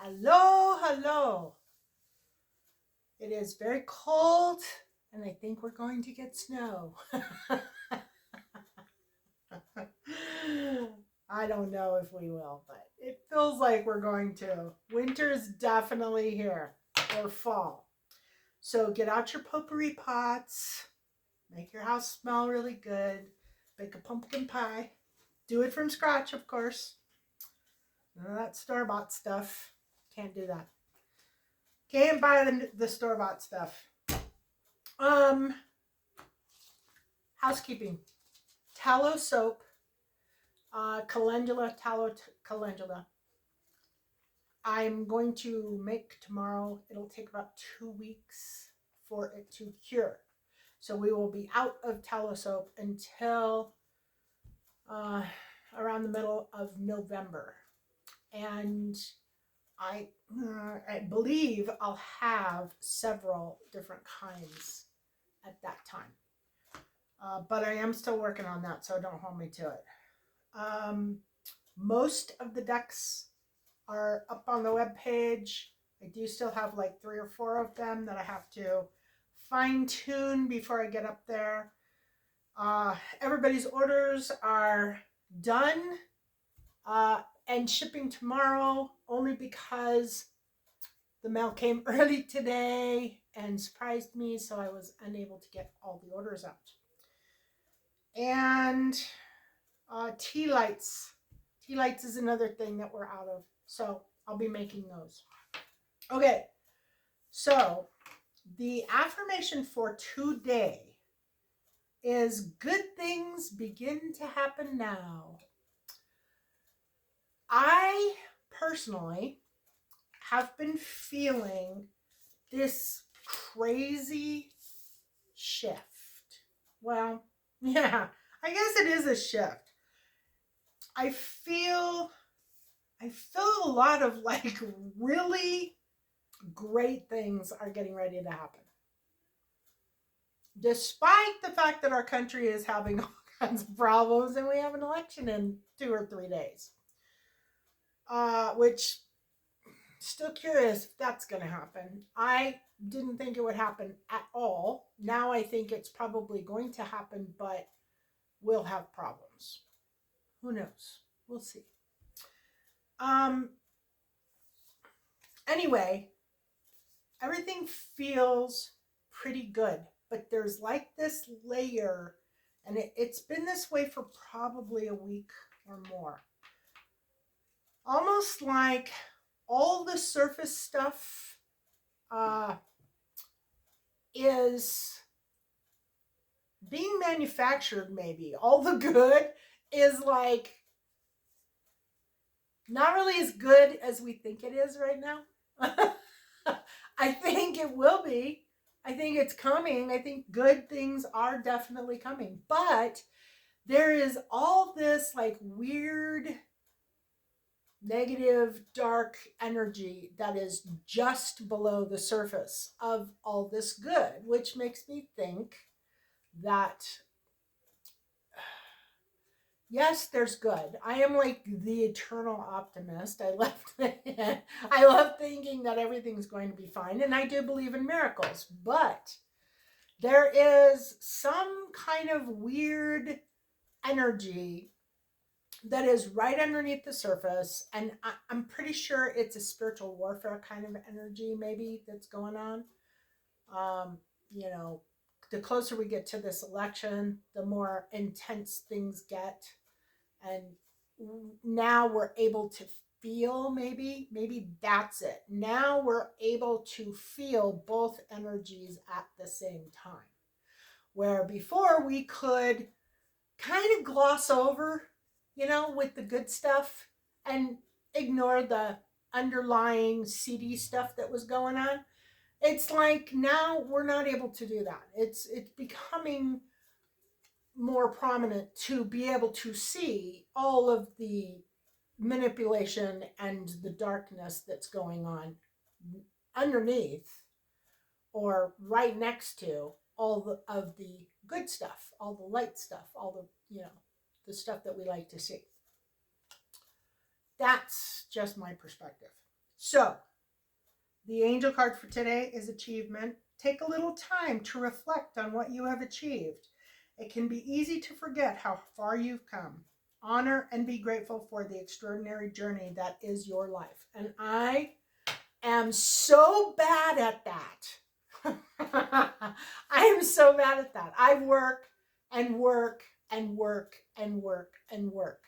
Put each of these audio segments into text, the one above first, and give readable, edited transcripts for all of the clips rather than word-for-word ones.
Hello, hello. It is very cold, and I think we're going to get snow. I don't know if we will, but it feels like we're going to. Winter's definitely here, or fall. So get out your potpourri pots, make your house smell really good, bake a pumpkin pie. Do it from scratch, of course. None of that store bought stuff. Can't do that. Can't buy the store bought stuff. Um, Housekeeping. Tallow soap, calendula, calendula. I'm going to make tomorrow. It'll take about 2 weeks for it to cure. So we will be out of tallow soap until uh, around the middle of November. And I believe I'll have several different kinds at that time. But I am still working on that, so don't hold me to it. Most of the decks are up on the web page. I do still have like 3 or 4 of them that I have to fine tune before I get up there. Everybody's orders are done and shipping tomorrow only because the mail came early today and surprised me, so I was unable to get all the orders out. And tea lights. Tea lights is another thing that we're out of. So I'll be making those. Okay. So the affirmation for today is good things begin to happen now. I personally have been feeling this crazy shift. Well, yeah, I guess it is a shift. I feel a lot of like really great things are getting ready to happen. Despite the fact that our country is having all kinds of problems and we have an election in 2 or 3 days. Which still curious if that's going to happen. I didn't think it would happen at all. Now I think it's probably going to happen, but we'll have problems. Who knows? We'll see. Anyway, everything feels pretty good, but there's like this layer, and it's been this way for probably a week or more. Almost like all the surface stuff is being manufactured, maybe. All the good is like not really as good as we think it is right now. I think it will be. I think it's coming. I think good things are definitely coming. But there is all this like weird, negative, dark energy that is just below the surface of all this good, which makes me think that yes, there's good. I am like the eternal optimist. I love thinking that everything's going to be fine, and I do believe in miracles. But there is some kind of weird energy that is right underneath the surface, and I'm pretty sure it's a spiritual warfare kind of energy, maybe that's going on. You know, the closer we get to this election, the more intense things get. And now we're able to feel, maybe that's it. Now we're able to feel both energies at the same time. Where before we could kind of gloss over, with the good stuff and ignore the underlying seedy stuff that was going on. It's like now we're not able to do that. It's becoming more prominent to be able to see all of the manipulation and the darkness that's going on underneath or right next to of the good stuff, all the light stuff, all the stuff that we like to see. That's just my perspective. So, the angel card for today is achievement. Take a little time to reflect on what you have achieved. It can be easy to forget how far you've come. Honor and be grateful for the extraordinary journey that is your life. And I am so bad at that. I am so bad at that. I work and work and work and work and work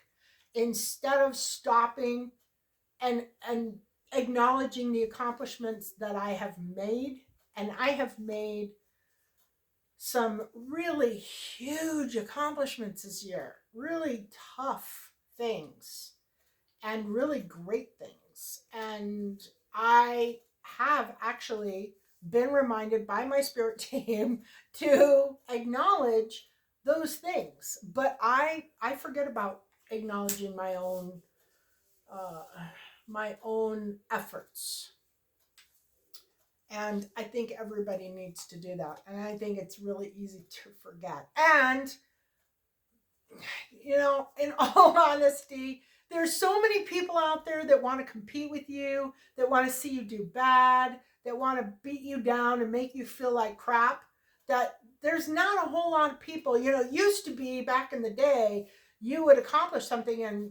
instead of stopping and acknowledging the accomplishments that I have made. And I have made some really huge accomplishments this year, really tough things and really great things. And I have actually been reminded by my spirit team to acknowledge those things. But I forget about acknowledging uh, my own efforts. And I think everybody needs to do that. And I think it's really easy to forget. And, in all honesty, there's so many people out there that want to compete with you, that want to see you do bad, that want to beat you down and make you feel like crap, that there's not a whole lot of people. It used to be back in the day, you would accomplish something and,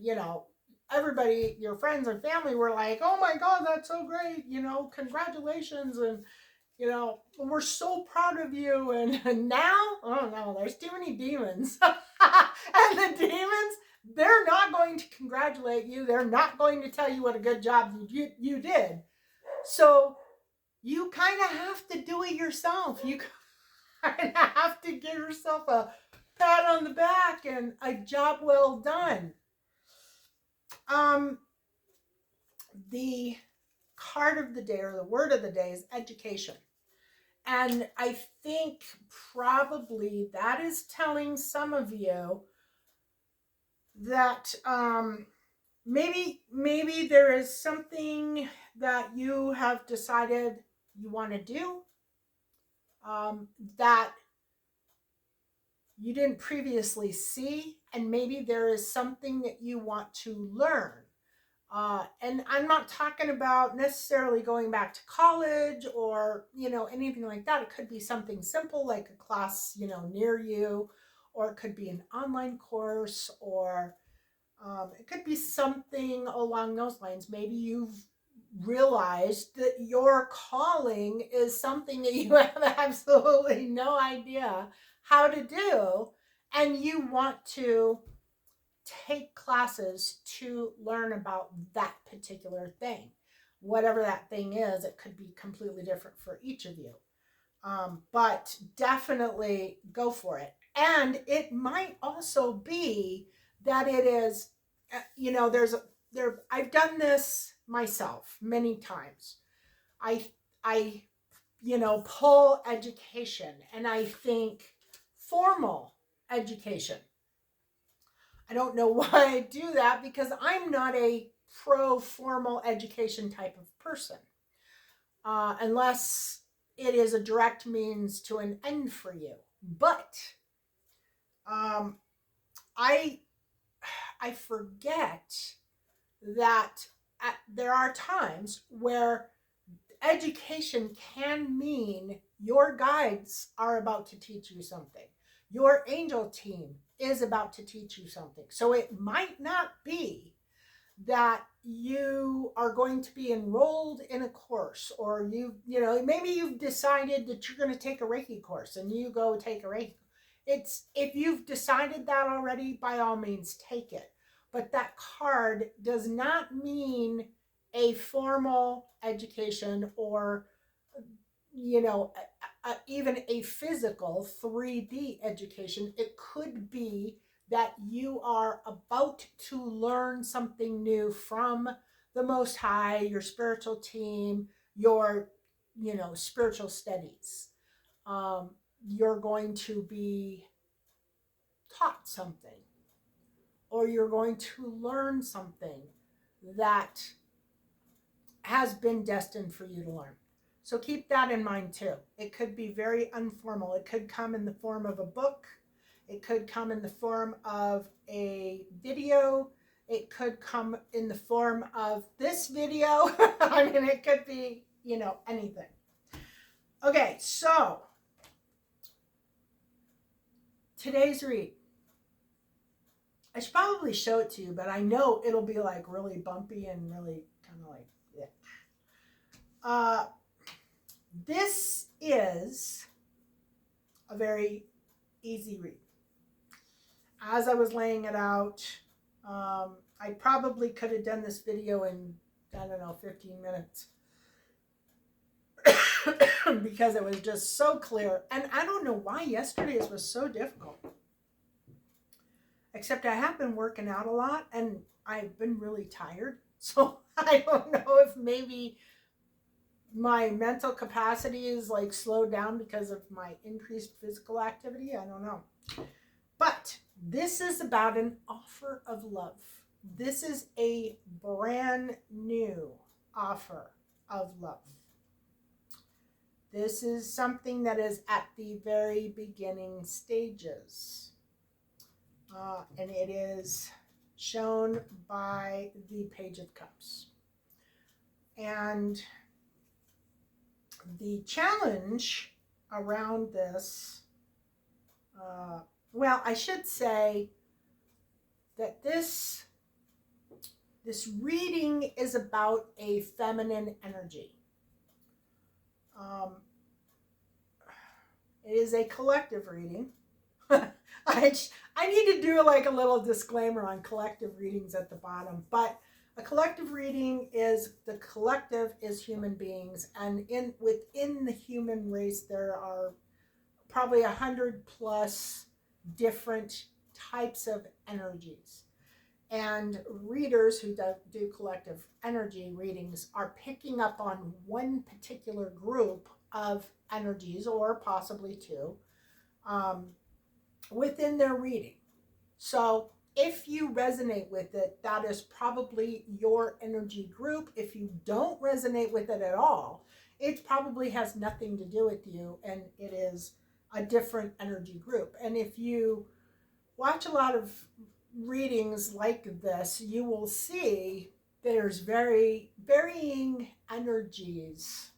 everybody, your friends and family were like, oh my God, that's so great. Congratulations. And, we're so proud of you. And now, oh no, there's too many demons. And the demons, they're not going to congratulate you. They're not going to tell you what a good job you did. So you kind of have to do it yourself. You kind of have to give yourself a pat on the back and a job well done. The card of the day or the word of the day is education. And I think probably that is telling some of you that maybe there is something that you have decided you want to do that you didn't previously see, and maybe there is something that you want to learn. And I'm not talking about necessarily going back to college or, anything like that. It could be something simple like a class, near you, or it could be an online course, or it could be something along those lines. Maybe you've realized that your calling is something that you have absolutely no idea how to do, and you want to take classes to learn about that particular thing. Whatever that thing is, it could be completely different for each of you. But definitely go for it. And it might also be that it is, I've done this myself many times. I pull education and I think formal education. I don't know why I do that because I'm not a pro formal education type of person, unless it is a direct means to an end for you. But I forget that there are times where education can mean your guides are about to teach you something. Your angel team is about to teach you something. So it might not be that you are going to be enrolled in a course, or maybe you've decided that you're going to take a Reiki course and you go take a Reiki. If you've decided that already, by all means take it. But that card does not mean a formal education or even a physical 3D education. It could be that you are about to learn something new from the Most High, your spiritual team, your spiritual studies. You're going to be taught something, or you're going to learn something that has been destined for you to learn. So keep that in mind too. It could be very informal. It could come in the form of a book. It could come in the form of a video. It could come in the form of this video. I mean, it could be, anything. Okay, so today's read. I should probably show it to you, but I know it'll be like really bumpy and really kind of like, yeah. This is a very easy read. As I was laying it out, I probably could have done this video in, 15 minutes. Because it was just so clear. And I don't know why yesterday's was so difficult. Except I have been working out a lot and I've been really tired. So I don't know if maybe my mental capacity is like slowed down because of my increased physical activity. I don't know. But this is about an offer of love. This is a brand new offer of love. This is something that is at the very beginning stages. And it is shown by the Page of Cups. And the challenge around this, well, I should say that this reading is about a feminine energy. It is a collective reading. I need to do like a little disclaimer on collective readings at the bottom, but a collective reading is, the collective is human beings, and within the human race there are probably 100 plus different types of energies. And readers who do collective energy readings are picking up on one particular group of energies, or possibly two, within their reading. So if you resonate with it, that is probably your energy group. If you don't resonate with it at all, it probably has nothing to do with you, and it is a different energy group. And if you watch a lot of readings like this, you will see there's very varying energies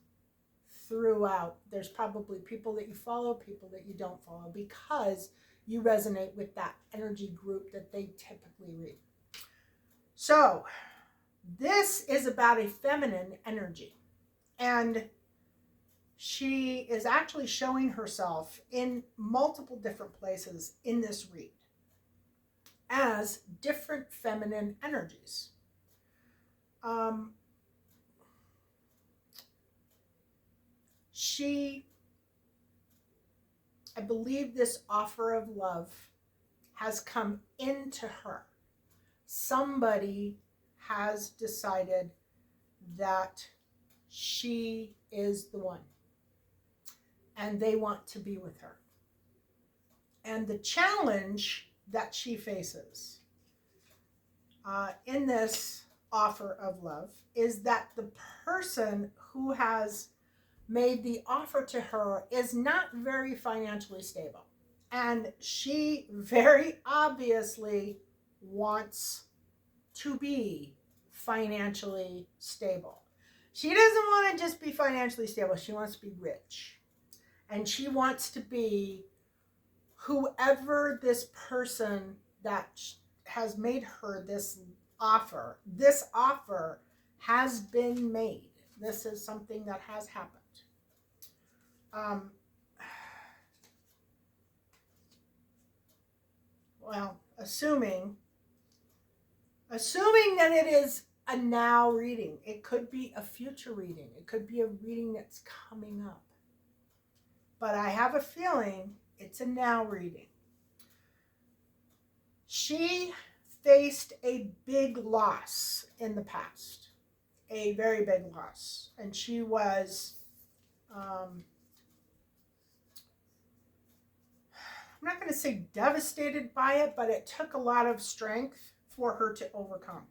throughout. There's probably people that you follow, people that you don't follow, because you resonate with that energy group that they typically read. So this is about a feminine energy, and she is actually showing herself in multiple different places in this read as different feminine energies. I believe this offer of love has come into her. Somebody has decided that she is the one, and they want to be with her. And the challenge that she faces in this offer of love is that the person who has made the offer to her is not very financially stable. And she very obviously wants to be financially stable. She doesn't want to just be financially stable. She wants to be rich. And she wants to be whoever this person that has made her this offer has been made. This is something that has happened. Well, assuming that it is a now reading, it could be a future reading. It could be a reading that's coming up. But I have a feeling it's a now reading. She faced a big loss in the past, a very big loss. And she was, I'm not going to say devastated by it, but it took a lot of strength for her to overcome.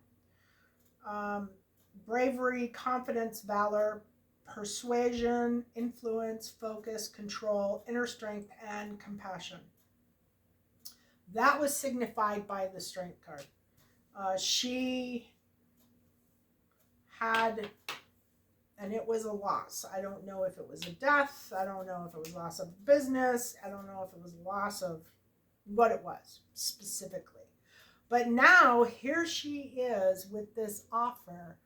Bravery, confidence, valor, persuasion, influence, focus, control, inner strength, and compassion. That was signified by the Strength card. She had, and it was a loss. I don't know if it was a death. I don't know if it was loss of business. I don't know if it was loss of what it was specifically. But now here she is with this offer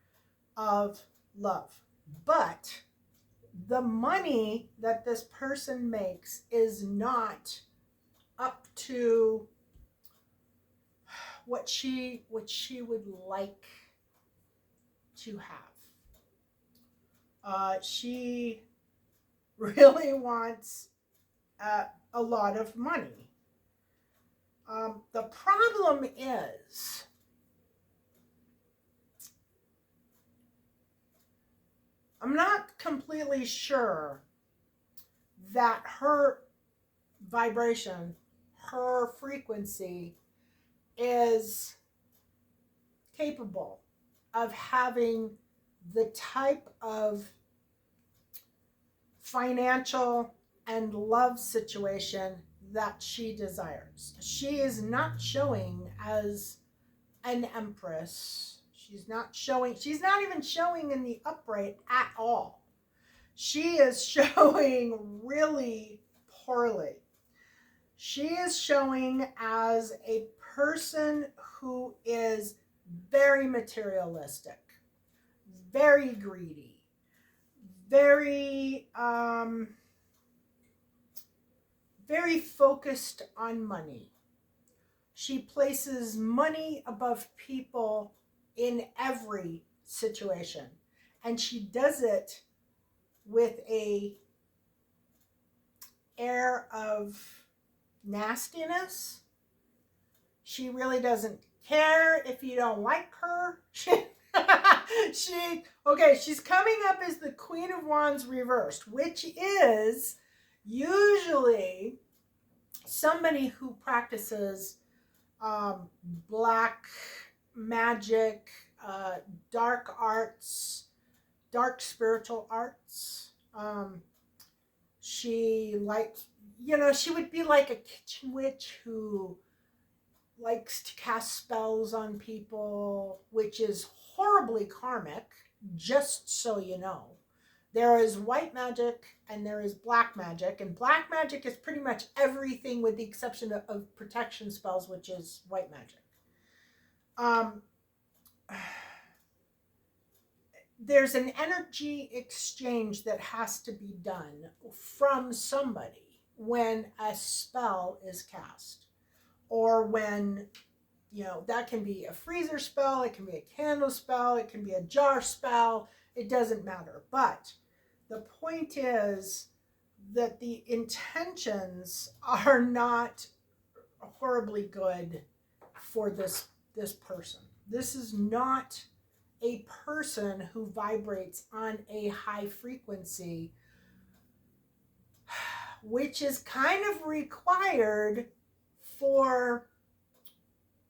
of love. But the money that this person makes is not up to what she would like to have. She really wants a lot of money. The problem is, I'm not completely sure that her vibration, her frequency is capable of having the type of financial and love situation that she desires. She is not showing as an empress. She's not even showing in the upright at all. She is showing really poorly. She is showing as a person who is very materialistic, very greedy, very very focused on money. She places money above people in every situation, and she does it with a air of nastiness. She really doesn't care if you don't like her. She's coming up as the Queen of Wands reversed, which is usually somebody who practices black magic, dark arts, dark spiritual arts. She likes, she would be like a kitchen witch who likes to cast spells on people, which is horribly karmic, just so you know. There is white magic and there is black magic, and black magic is pretty much everything with the exception of protection spells, which is white magic. There's an energy exchange that has to be done from somebody when a spell is cast, or when, that can be a freezer spell, it can be a candle spell, it can be a jar spell, it doesn't matter. But the point is that the intentions are not horribly good for this person. This is not a person who vibrates on a high frequency, which is kind of required for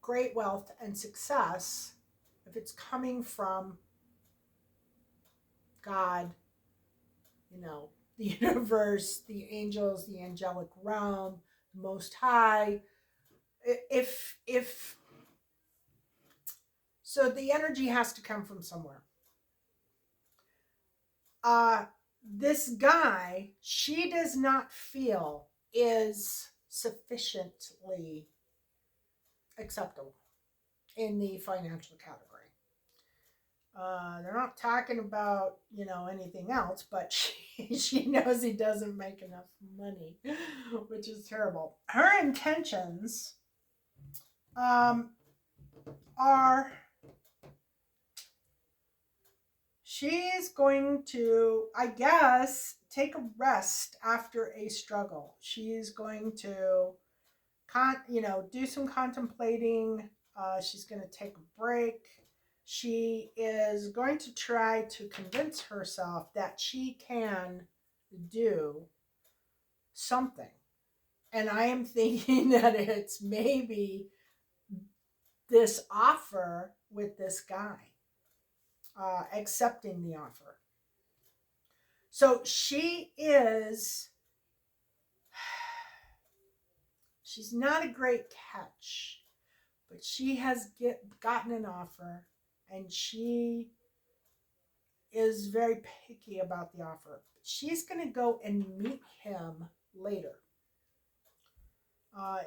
great wealth and success if it's coming from God, the universe, the angels, the angelic realm, the Most High. If so, the energy has to come from somewhere. This guy, she does not feel is sufficiently acceptable in the financial category. They're not talking about, anything else, but she knows he doesn't make enough money, which is terrible. Her intentions are, she's going to, I guess, take a rest after a struggle. She's going to, do some contemplating. She's going to take a break. She is going to try to convince herself that she can do something. And I am thinking that it's maybe this offer with this guy, accepting the offer. So she's not a great catch, but she has gotten an offer, and she is very picky about the offer. She's going to go and meet him later.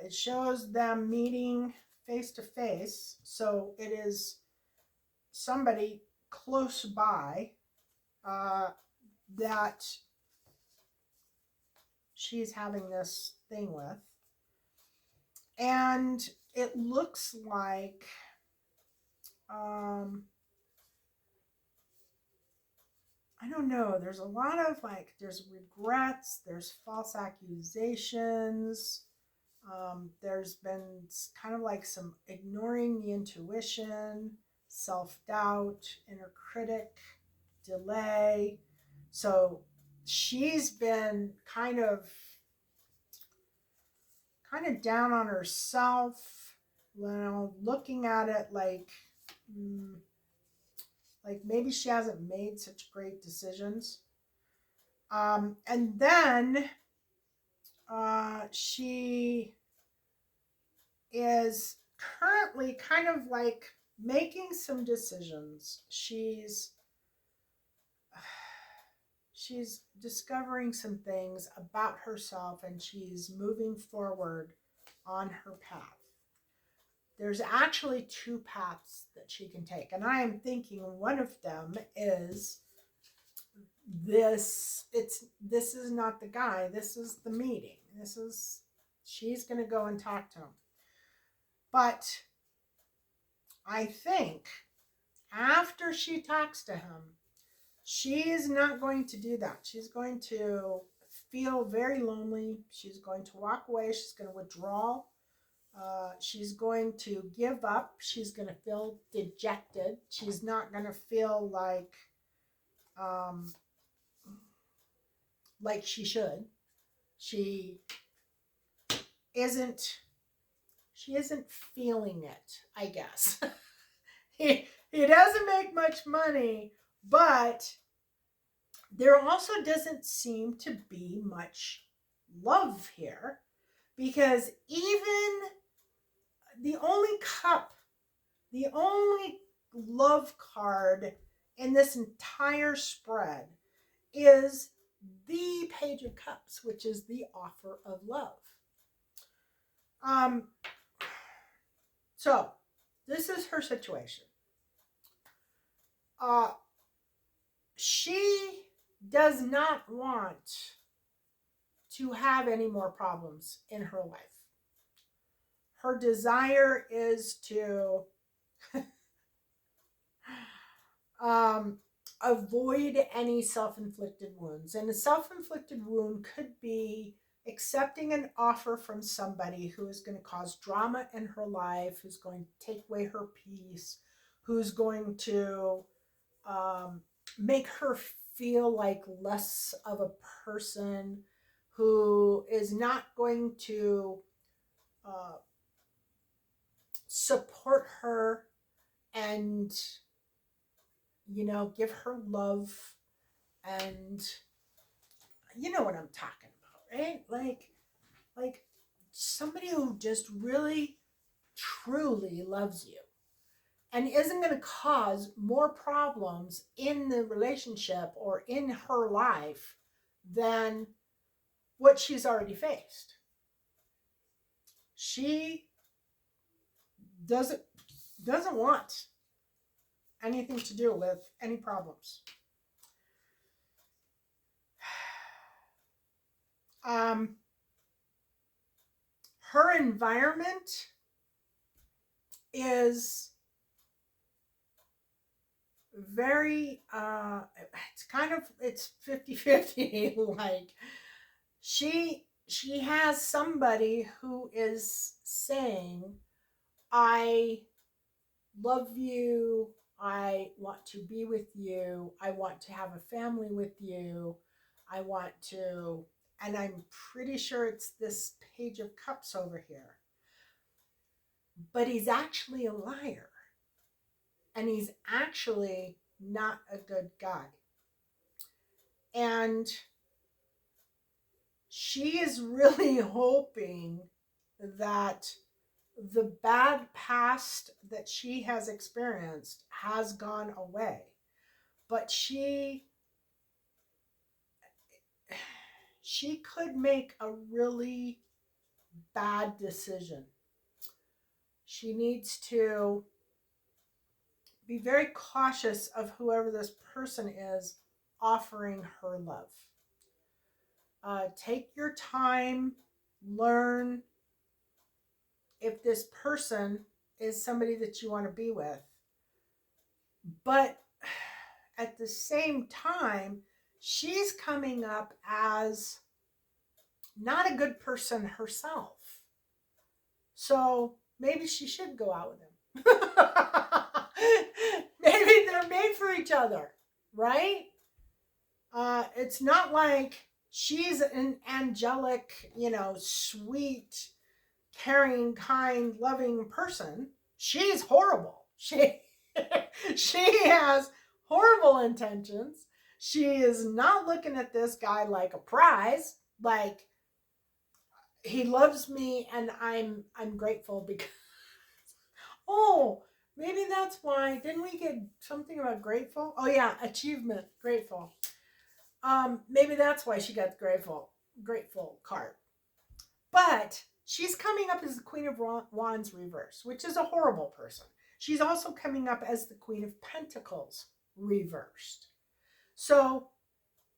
It shows them meeting face to face, so it is somebody close by that she's having this thing with. And it looks like I don't know, there's a lot of like, there's regrets, there's false accusations, there's been kind of like some ignoring the intuition, self-doubt, inner critic, delay. So she's been kind of down on herself, looking at it like maybe she hasn't made such great decisions. And then she is currently kind of like making some decisions. She's discovering some things about herself, and she's moving forward on her path. There's actually two paths that she can take, and I am thinking one of them is this is not the guy, this is the meeting. She's going to go and talk to him. But I think after she talks to him, she is not going to do that. She's going to feel very lonely. She's going to walk away. She's going to withdraw. She's going to give up. She's going to feel dejected. She's not going to feel like she should. She isn't feeling it, I guess. he doesn't make much money, but there also doesn't seem to be much love here, because even the only love card in this entire spread is the Page of Cups, which is the offer of love. So this is her situation. She does not want to have any more problems in her life. Her desire is to avoid any self-inflicted wounds. And a self-inflicted wound could be accepting an offer from somebody who is going to cause drama in her life, who's going to take away her peace, who's going to make her feel like less of a person, who is not going to support her and give her love, and you know what I'm talking about, right? Like somebody who just really truly loves you and isn't going to cause more problems in the relationship or in her life than what she's already faced. She doesn't want anything to do with any problems. Her environment is very it's 50-50. Like she has somebody who is saying, I love you, I want to be with you, I want to have a family with you, I want to, and I'm pretty sure it's this Page of Cups over here. But he's actually a liar. And he's actually not a good guy. And she is really hoping that the bad past that she has experienced has gone away. But she could make a really bad decision. She needs to be very cautious of whoever this person is offering her love. Take your time, learn if this person is somebody that you want to be with. But at the same time, she's coming up as not a good person herself. So maybe she should go out with him. Maybe they're made for each other, right? It's not like she's an angelic, sweet, caring, kind, loving person. She's horrible. She has horrible intentions. She is not looking at this guy like a prize. Like, he loves me and I'm grateful because oh, maybe that's why. Didn't we get something about grateful? Oh yeah, achievement, grateful. Maybe that's why she got the grateful card. But she's coming up as the Queen of Wands reverse, which is a horrible person. She's also coming up as the Queen of Pentacles reversed. So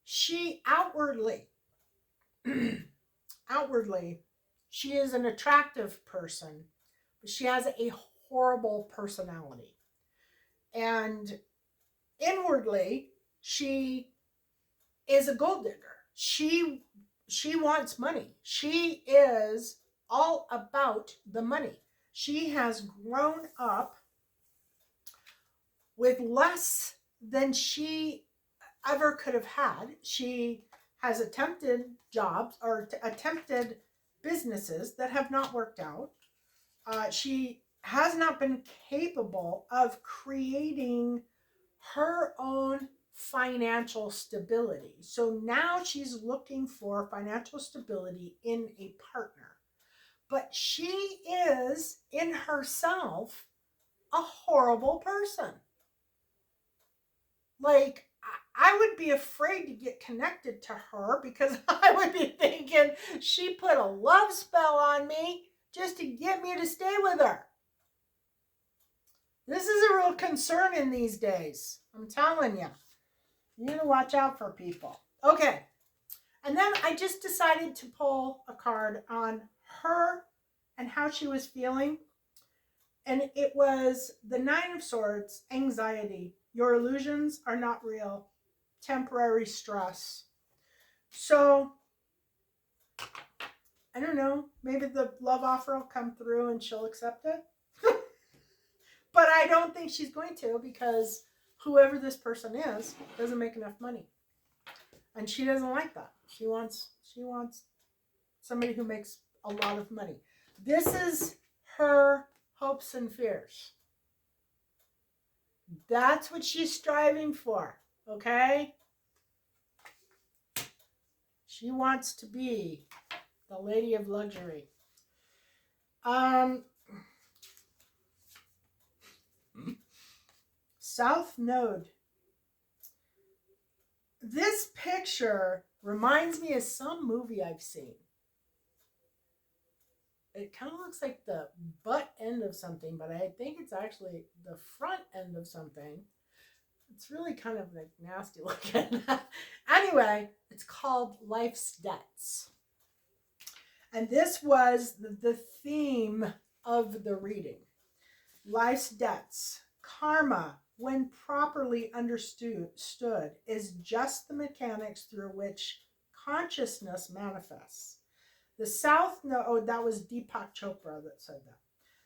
she outwardly, she is an attractive person, but she has a horrible personality. And inwardly, she is a gold digger. She wants money. She is all about the money. She has grown up with less than she ever could have had. She has attempted jobs or attempted businesses that have not worked out. She has not been capable of creating her own financial stability. So now she's looking for financial stability in a partner. But she is, in herself, a horrible person. Like, I would be afraid to get connected to her because I would be thinking she put a love spell on me just to get me to stay with her. This is a real concern in these days. I'm telling you. You need to watch out for people. Okay. And then I just decided to pull a card on her and how she was feeling. And it was the Nine of Swords, anxiety. Your illusions are not real. Temporary stress. So, I don't know. Maybe the love offer will come through and she'll accept it. But I don't think she's going to because whoever this person is doesn't make enough money. And she doesn't like that. She wants somebody who makes a lot of money. This is her hopes and fears. That's what she's striving for, okay? She wants to be the lady of luxury. South Node. This picture reminds me of some movie I've seen. It kind of looks like the butt end of something, but I think it's actually the front end of something. It's really kind of like nasty looking. Anyway, it's called Life's Debts. And this was the theme of the reading. Life's debts. Karma, when properly understood, is just the mechanics through which consciousness manifests. The South Node, that was Deepak Chopra that said that.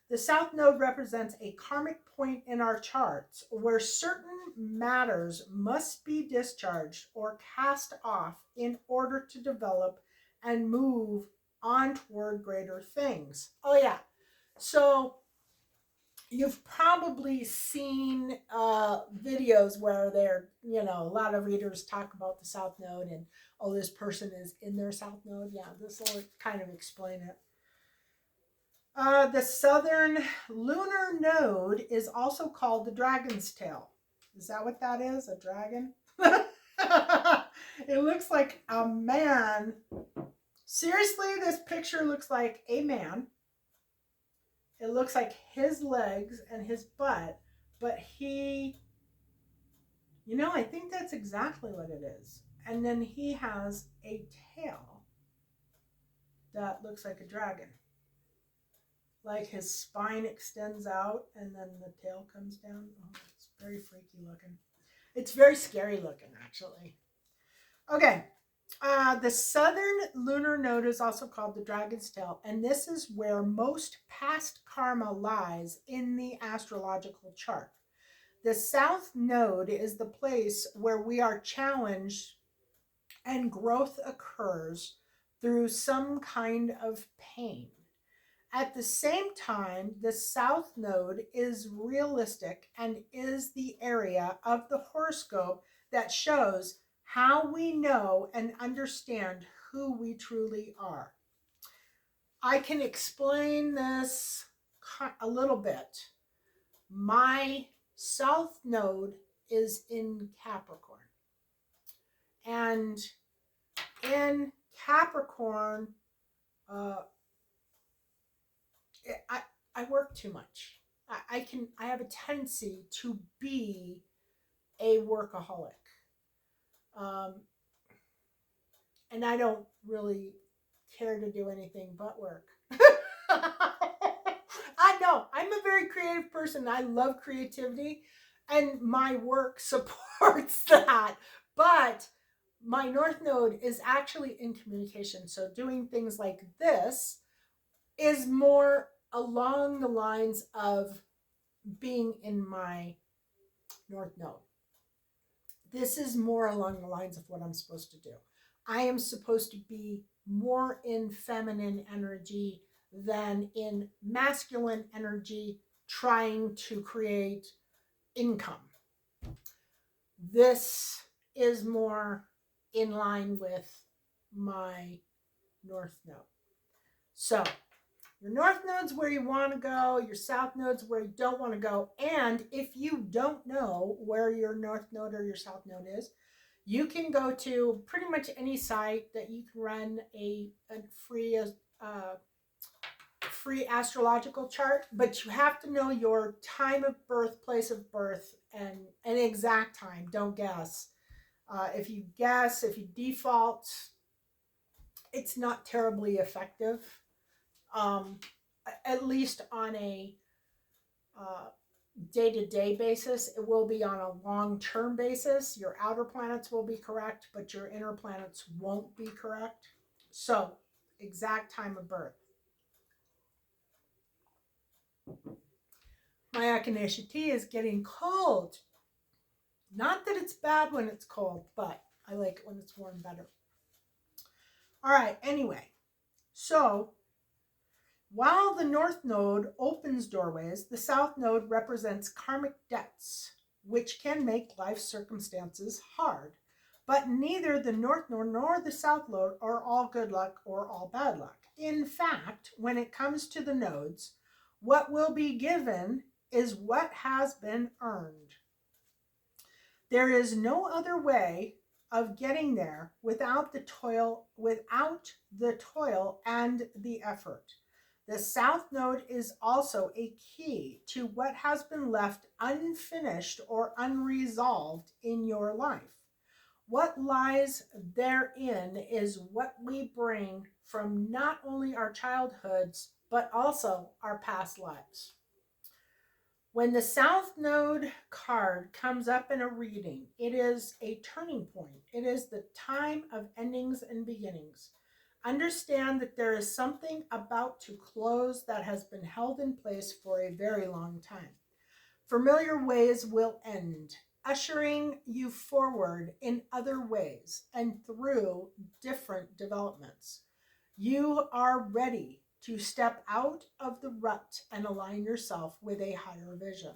The South Node represents a karmic point in our charts where certain matters must be discharged or cast off in order to develop and move on toward greater things. Oh yeah. So you've probably seen videos where they're, a lot of readers talk about the South Node and, oh, this person is in their South Node. Yeah, this will kind of explain it. The southern lunar node is also called the dragon's tail. Is that what that is? A dragon? It looks like a man. Seriously, this picture looks like a man. It looks like his legs and his butt, but I think that's exactly what it is. And then he has a tail that looks like a dragon. Like his spine extends out and then the tail comes down. Oh, it's very freaky looking. It's very scary looking, actually. Okay. The southern lunar node is also called the dragon's tail, and this is where most past karma lies in the astrological chart. The south node is the place where we are challenged and growth occurs through some kind of pain. At the same time, the south node is realistic and is the area of the horoscope that shows how we know and understand who we truly are. I can explain this a little bit. My south node is in Capricorn. And in Capricorn, uh, I work too much. I have a tendency to be a workaholic. Um, and I don't really care to do anything but work. I know I'm a very creative person. I love creativity, and my work supports that. But my North Node is actually in communication. So doing things like this is more along the lines of being in my North Node. This is more along the lines of what I'm supposed to do. I am supposed to be more in feminine energy than in masculine energy, trying to create income. This is more in line with my North Node. So, your North Node's where you want to go, your South Node's where you don't want to go. And if you don't know where your North Node or your South Node is, you can go to pretty much any site that you can run a free astrological chart, but you have to know your time of birth, place of birth, and an exact time. Don't guess. If you guess, if you default, it's not terribly effective. At least on a day-to-day basis. It will be on a long-term basis. Your outer planets will be correct, but your inner planets won't be correct. So, exact time of birth. My echinacea tea is getting cold. Not that it's bad when it's cold, but I like it when it's warm better. All right, anyway. So, while the North Node opens doorways, the South Node represents karmic debts, which can make life circumstances hard. But neither the North Node nor the South Node are all good luck or all bad luck. In fact, when it comes to the nodes, what will be given is what has been earned. There is no other way of getting there without the toil and the effort. The South Node is also a key to what has been left unfinished or unresolved in your life. What lies therein is what we bring from not only our childhoods, but also our past lives. When the South Node card comes up in a reading, it is a turning point. It is the time of endings and beginnings. Understand that there is something about to close that has been held in place for a very long time. Familiar ways will end, ushering you forward in other ways and through different developments. You are ready to step out of the rut and align yourself with a higher vision.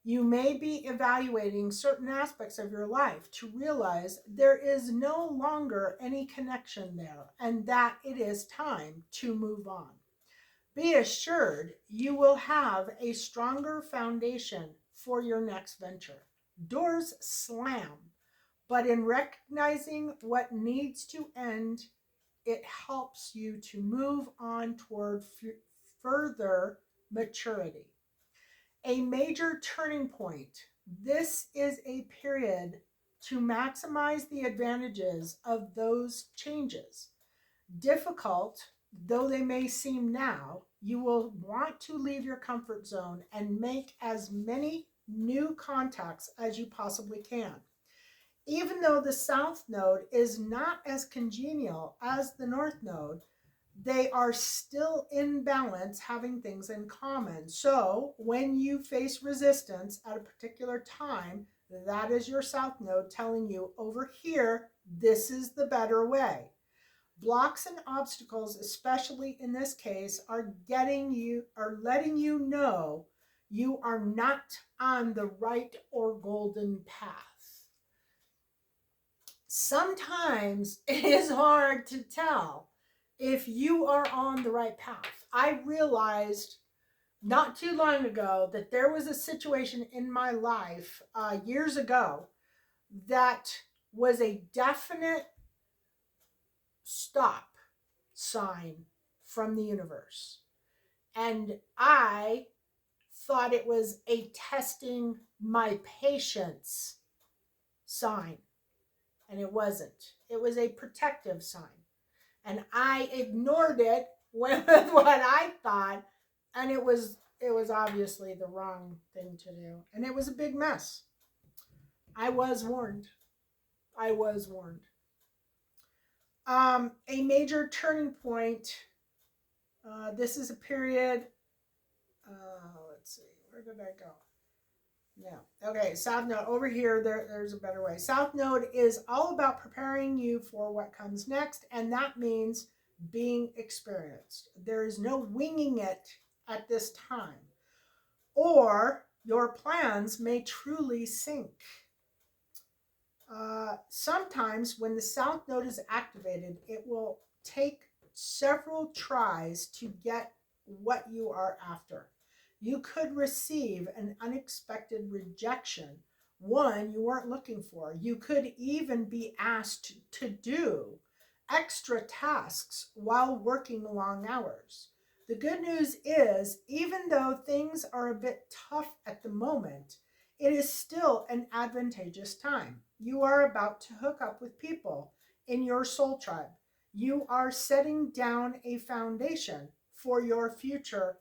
You may be evaluating certain aspects of your life to realize there is no longer any connection there and that it is time to move on. Be assured you will have a stronger foundation for your next venture. Doors slam, but in recognizing what needs to end, it helps you to move on toward further maturity. A major turning point. This is a period to maximize the advantages of those changes. Difficult though they may seem now, you will want to leave your comfort zone and make as many new contacts as you possibly can. Even though the South Node is not as congenial as the North Node, they are still in balance, having things in common. So when you face resistance at a particular time, that is your South Node telling you, over here, this is the better way. Blocks and obstacles, especially in this case, are letting you know you are not on the right or golden path. Sometimes it is hard to tell if you are on the right path. I realized not too long ago that there was a situation in my life years ago that was a definite stop sign from the universe. And I thought it was a testing my patience sign. And it wasn't. It was a protective sign. And I ignored it with what I thought. And it was obviously the wrong thing to do. And it was a big mess. I was warned. I was warned. A major turning point. This is a period. Let's see. Where did I go? No. Okay, South Node. Over here, there's a better way. South Node is all about preparing you for what comes next, and that means being experienced. There is no winging it at this time, or your plans may truly sink. Sometimes when the South Node is activated, it will take several tries to get what you are after. You could receive an unexpected rejection, one you weren't looking for. You could even be asked to do extra tasks while working long hours. The good news is, even though things are a bit tough at the moment, it is still an advantageous time. You are about to hook up with people in your soul tribe. You are setting down a foundation for your future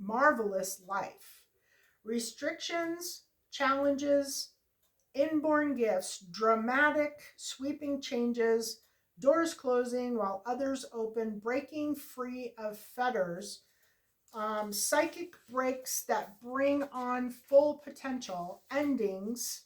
marvelous life. Restrictions, challenges, inborn gifts, dramatic, sweeping changes, doors closing while others open, breaking free of fetters, psychic breaks that bring on full potential, endings,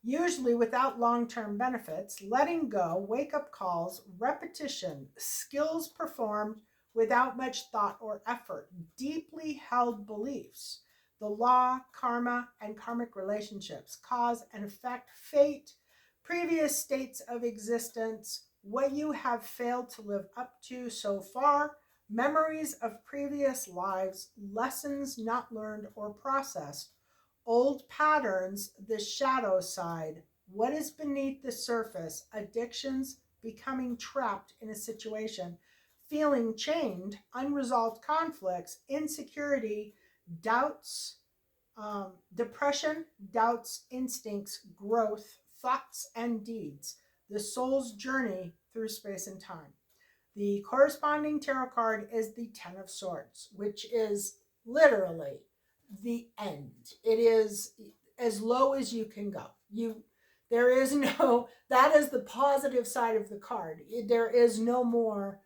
usually without long-term benefits, letting go, wake-up calls, repetition, skills performed without much thought or effort, deeply held beliefs, the law, karma, and karmic relationships, cause and effect, fate, previous states of existence, what you have failed to live up to so far, memories of previous lives, lessons not learned or processed, old patterns, the shadow side, what is beneath the surface, addictions, becoming trapped in a situation, feeling chained, unresolved conflicts, insecurity, doubts, depression, doubts, instincts, growth, thoughts, and deeds, the soul's journey through space and time. The corresponding tarot card is the Ten of Swords, which is literally the end. It is as low as you can go. There is no, that is the positive side of the card. There is no more,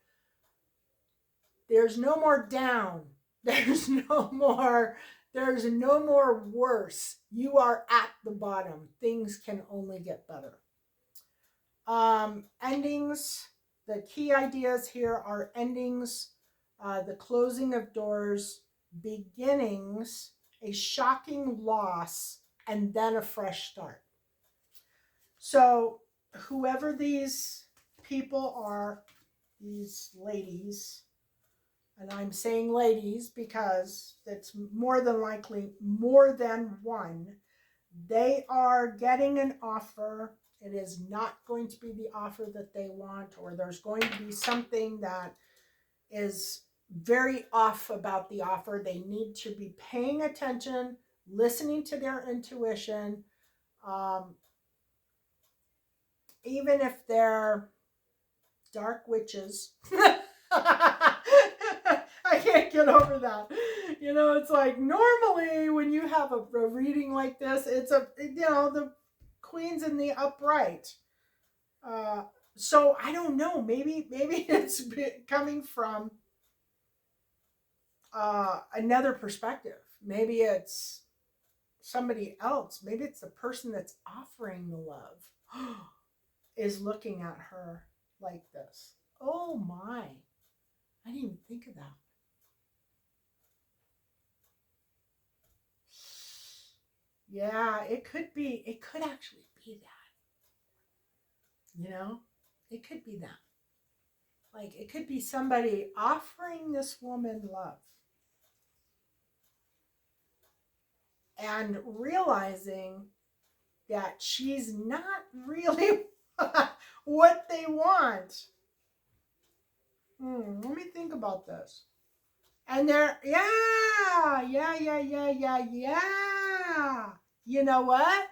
there's no more down. There's no more worse. You are at the bottom. Things can only get better. Endings. The key ideas here are endings, the closing of doors, beginnings, a shocking loss, and then a fresh start. So whoever these people are, these ladies, and I'm saying ladies because it's more than likely more than one, they are getting an offer. It is not going to be the offer that they want, or there's going to be something that is very off about the offer. They need to be paying attention, listening to their intuition, um, even if they're dark witches. I can't get over that. You know, it's like normally when you have a reading like this, it's the queen's in the upright. So I don't know. Maybe it's coming from another perspective. Maybe it's somebody else. Maybe it's the person that's offering the love is looking at her like this. Oh my. I didn't even think of that. Yeah, it could actually be that. You know? It could be that. Like, it could be somebody offering this woman love and realizing that she's not really what they want. Let me think about this. And they're, yeah. You know what?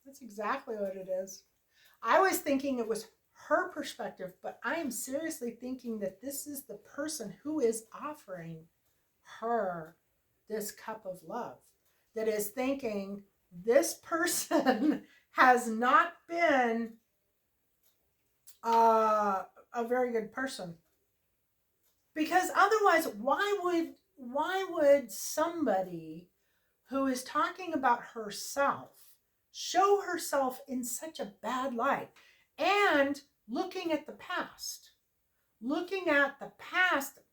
That's exactly what it is. I was thinking it was her perspective, but I am seriously thinking that this is the person who is offering her this cup of love, that is thinking this person has not been a very good person. Because otherwise, why would somebody who is talking about herself show herself in such a bad light? And looking at the past,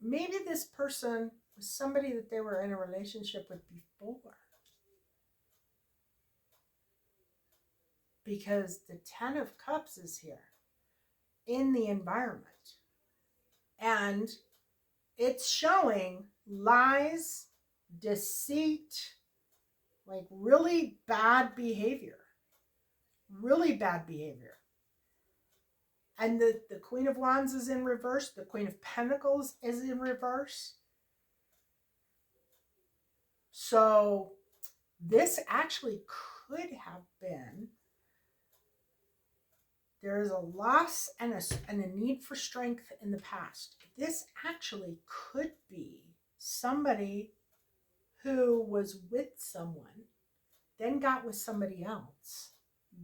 maybe this person was somebody that they were in a relationship with before. Because the 10 of Cups is here in the environment. And it's showing lies, deceit, like really bad behavior. Really bad behavior. And the Queen of Wands is in reverse. The Queen of Pentacles is in reverse. So this actually could have been, there is a loss and a need for strength in the past. This actually could be somebody who was with someone, then got with somebody else,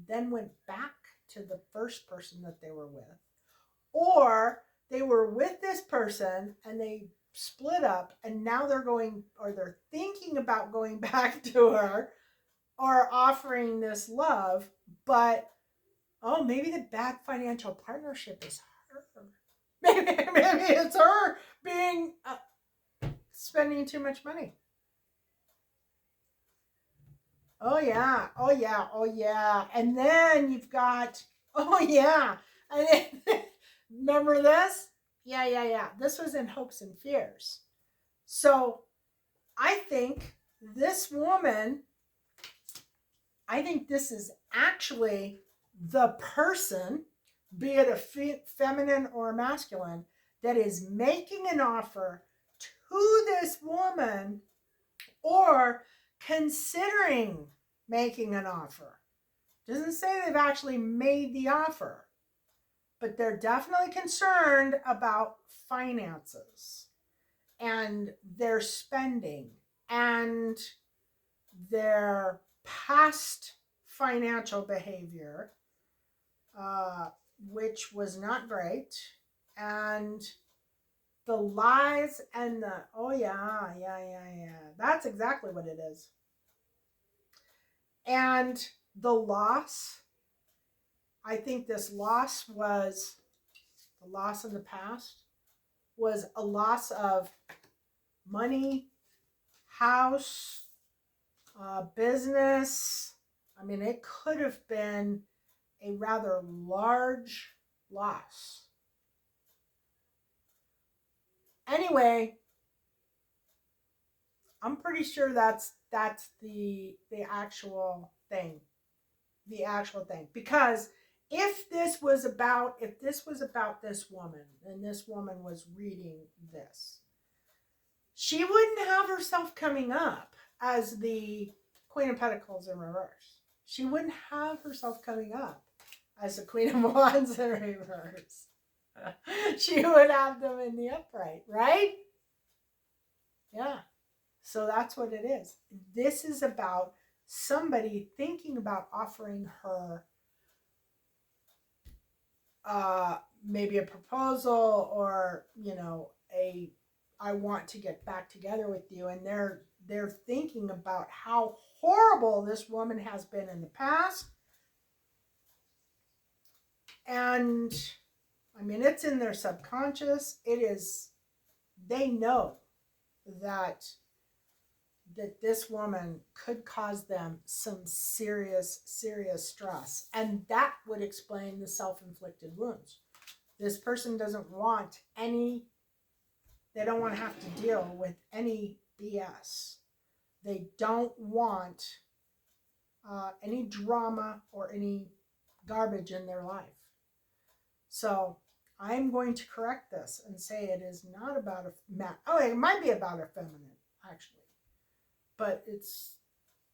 then went back to the first person that they were with. Or they were with this person and they split up and now they're thinking about going back to her or offering this love, but maybe the bad financial partnership is her. Maybe it's her being spending too much money. Oh yeah. And then you've got, remember this? Yeah. This was in Hopes and Fears. So I think this woman, this is actually the person, be it a feminine or a masculine, that is making an offer to this woman or considering making an offer. Doesn't say they've actually made the offer, but they're definitely concerned about finances and their spending and their past financial behavior, which was not great, and the lies and the, that's exactly what it is. And the loss, I think this loss was, the loss in the past was a loss of money, house, business. I mean, it could have been a rather large loss. Anyway, I'm pretty sure that's the actual thing. The actual thing. Because if this was about this woman and this woman was reading this, she wouldn't have herself coming up as the Queen of Pentacles in reverse. She wouldn't have herself coming up as the Queen of Wands in reverse. She would have them in the upright, right? Yeah. So that's what it is. This is about somebody thinking about offering her maybe a proposal, or I want to get back together with you, and they're thinking about how horrible this woman has been in the past. And I mean, it's in their subconscious. They know that this woman could cause them some serious stress, and that would explain the self-inflicted wounds. This person doesn't want they don't want to have to deal with any BS. They don't want any drama or any garbage in their life. So I'm going to correct this and say it is not about it might be about a feminine, actually. But it's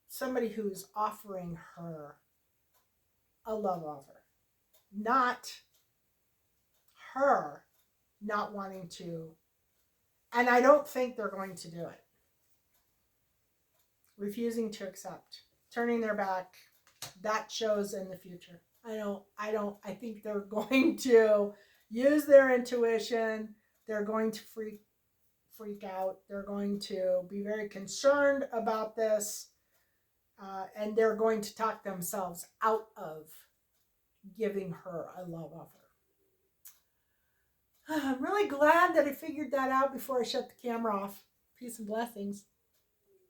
somebody who's offering her a love offer. Not her not wanting to. And I don't think they're going to do it. Refusing to accept. Turning their back. That shows in the future. I think they're going to use their intuition. They're going to freak out. They're going to be very concerned about this. And they're going to talk themselves out of giving her a love offer. I'm really glad that I figured that out before I shut the camera off. Peace and blessings.